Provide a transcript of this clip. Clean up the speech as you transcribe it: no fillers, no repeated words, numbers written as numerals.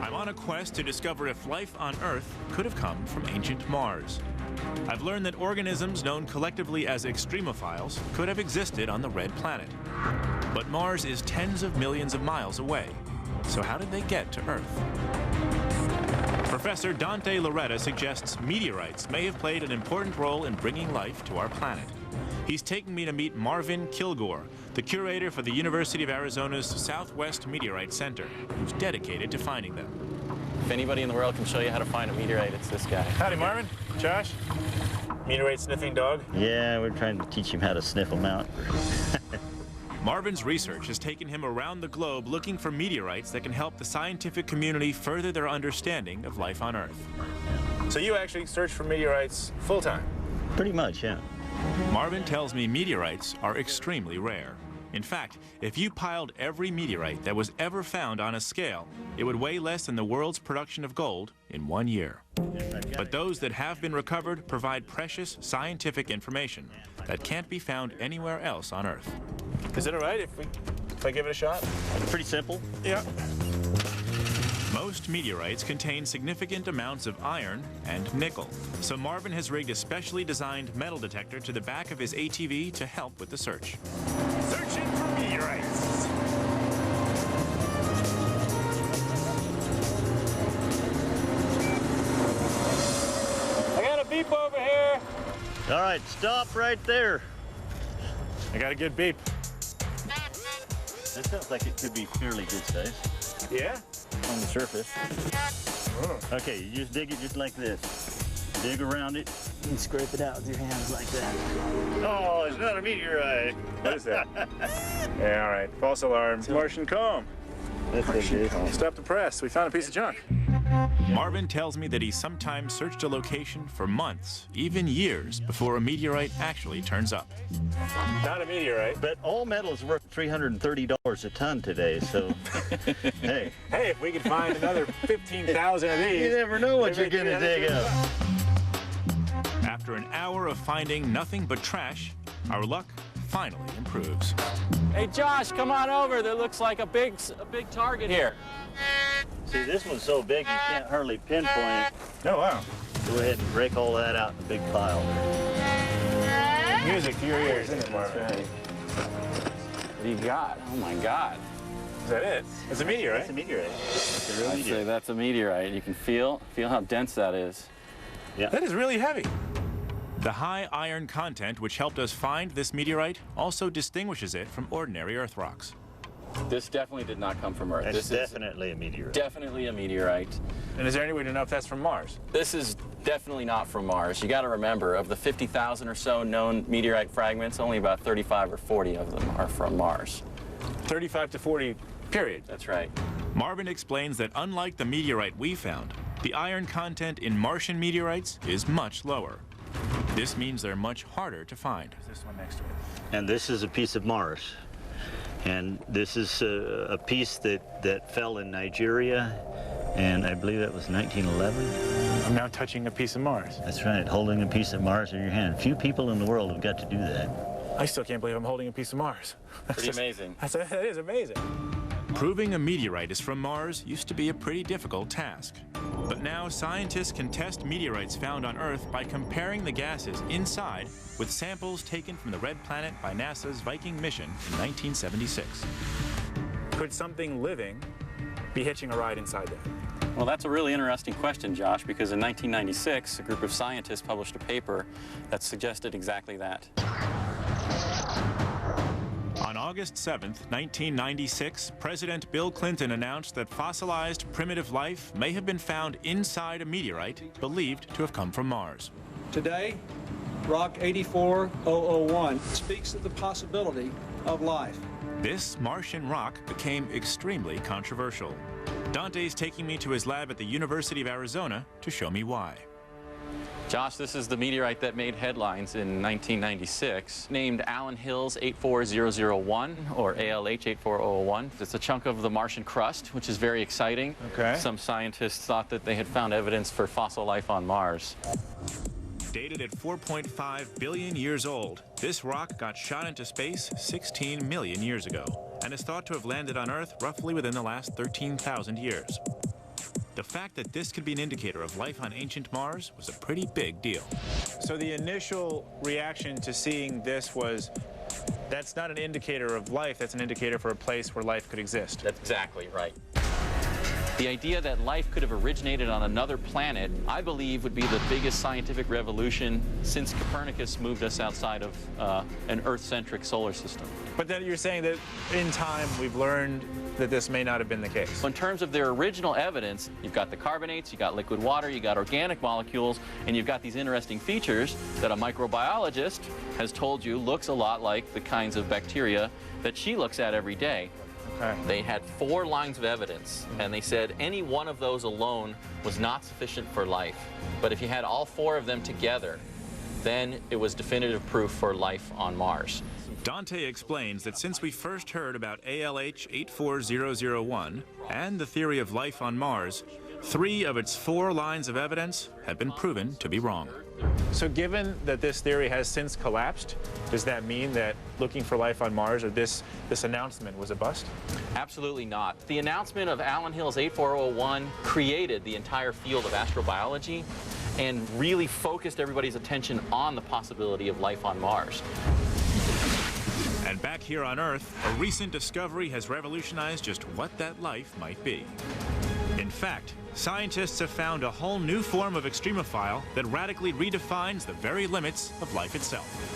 I'm on a quest to discover if life on Earth could have come from ancient Mars. I've learned that organisms known collectively as extremophiles could have existed on the red planet. But Mars is tens of millions of miles away. So how did they get to Earth? Professor Dante Lauretta suggests meteorites may have played an important role in bringing life to our planet. He's taking me to meet Marvin Kilgore, the curator for the University of Arizona's Southwest Meteorite Center, who's dedicated to finding them. If anybody in the world can show you how to find a meteorite, it's this guy. Howdy, Marvin. Josh. Meteorite sniffing dog. Yeah, we're trying to teach him how to sniff them out. Marvin's research has taken him around the globe looking for meteorites that can help the scientific community further their understanding of life on Earth. So you actually search for meteorites full-time? Pretty much, yeah. Marvin tells me meteorites are extremely rare. In fact, if you piled every meteorite that was ever found on a scale, it would weigh less than the world's production of gold in 1 year. But those that have been recovered provide precious scientific information that can't be found anywhere else on Earth. Is it all right if I give it a shot? Pretty simple. Yeah. Most meteorites contain significant amounts of iron and nickel, so Marvin has rigged a specially designed metal detector to the back of his ATV to help with the search. Searching for meteorites. I got a beep over here. All right, stop right there. I got a good beep. That sounds like it could be fairly good size. Yeah? On the surface. Oh. Okay, you just dig it just like this. Dig around it. You can scrape it out with your hands like that. Oh, it's not a meteorite. What is that? Yeah, all right. False alarm. Martian comb. That's what it is. Stop the press. We found a piece of junk. Marvin tells me that he sometimes searched a location for months, even years, before a meteorite actually turns up. Not a meteorite. But all metal is worth $330 a ton today, so hey. Hey, if we could find another 15,000 of these. You never know what you're gonna dig up. After an hour of finding nothing but trash, our luck finally improves. Hey, Josh, come on over. There looks like a big target here. See, this one's so big you can't hardly pinpoint it. Oh, wow. Go ahead and break all that out in a big pile. Music to your ears, isn't it, Marvin? That's right. What do you got? Oh, my God. Is that it? It's a meteorite. It's a meteorite. It's a real I'd meteorite. say that's a meteorite. You can feel how dense that is. Yeah. That is really heavy. The high iron content which helped us find this meteorite also distinguishes it from ordinary Earth rocks. This definitely did not come from Earth. That's This is definitely a meteorite. definitely a meteorite. And is there any way to know if that's from Mars? This is definitely not from Mars. You got to remember, of the 50,000 or so known meteorite fragments, only about 35 or 40 of them are from Mars. 35 to 40, period. That's right. Marvin explains that unlike the meteorite we found, the iron content in Martian meteorites is much lower. This means they're much harder to find. This one next to it. And this is a piece of Mars. And this is a piece that fell in Nigeria, and I believe that was 1911. I'm now touching a piece of Mars. That's right, holding a piece of Mars in your hand. Few people in the world have got to do that. I still can't believe I'm holding a piece of Mars. Pretty amazing. That is amazing. Proving a meteorite is from Mars used to be a pretty difficult task. But now scientists can test meteorites found on Earth by comparing the gases inside with samples taken from the Red Planet by NASA's Viking mission in 1976. Could something living be hitching a ride inside that? Well, that's a really interesting question, Josh, because in 1996, a group of scientists published a paper that suggested exactly that. On August 7th, 1996, President Bill Clinton announced that fossilized primitive life may have been found inside a meteorite believed to have come from Mars. Today, Rock 84001 speaks of the possibility of life. This Martian rock became extremely controversial. Dante's taking me to his lab at the University of Arizona to show me why. Josh, this is the meteorite that made headlines in 1996, named Allen Hills 84001, or ALH 84001. It's a chunk of the Martian crust, which is very exciting. Okay. Some scientists thought that they had found evidence for fossil life on Mars. Dated at 4.5 billion years old, this rock got shot into space 16 million years ago and is thought to have landed on Earth roughly within the last 13,000 years. the fact that this could be an indicator of life on ancient Mars was a pretty big deal. So the initial reaction to seeing this was, that's not an indicator of life, that's an indicator for a place where life could exist. That's exactly right. The idea that life could have originated on another planet, I believe, would be the biggest scientific revolution since Copernicus moved us outside of an Earth-centric solar system. But then you're saying that in time we've learned that this may not have been the case. In terms of their original evidence, you've got the carbonates, you've got liquid water, you've got organic molecules, and you've got these interesting features that a microbiologist has told you looks a lot like the kinds of bacteria that she looks at every day. Okay. They had 4 lines of evidence, and they said any one of those alone was not sufficient for life. But if you had all 4 of them together, then it was definitive proof for life on Mars. Dante explains that since we first heard about ALH 84001 and the theory of life on Mars, 3 of its 4 lines of evidence have been proven to be wrong. So given that this theory has since collapsed, does that mean that looking for life on Mars, or this announcement, was a bust? Absolutely not. The announcement of Allen Hills 84001 created the entire field of astrobiology and really focused everybody's attention on the possibility of life on Mars. And back here on Earth, a recent discovery has revolutionized just what that life might be. In fact, scientists have found a whole new form of extremophile that radically redefines the very limits of life itself.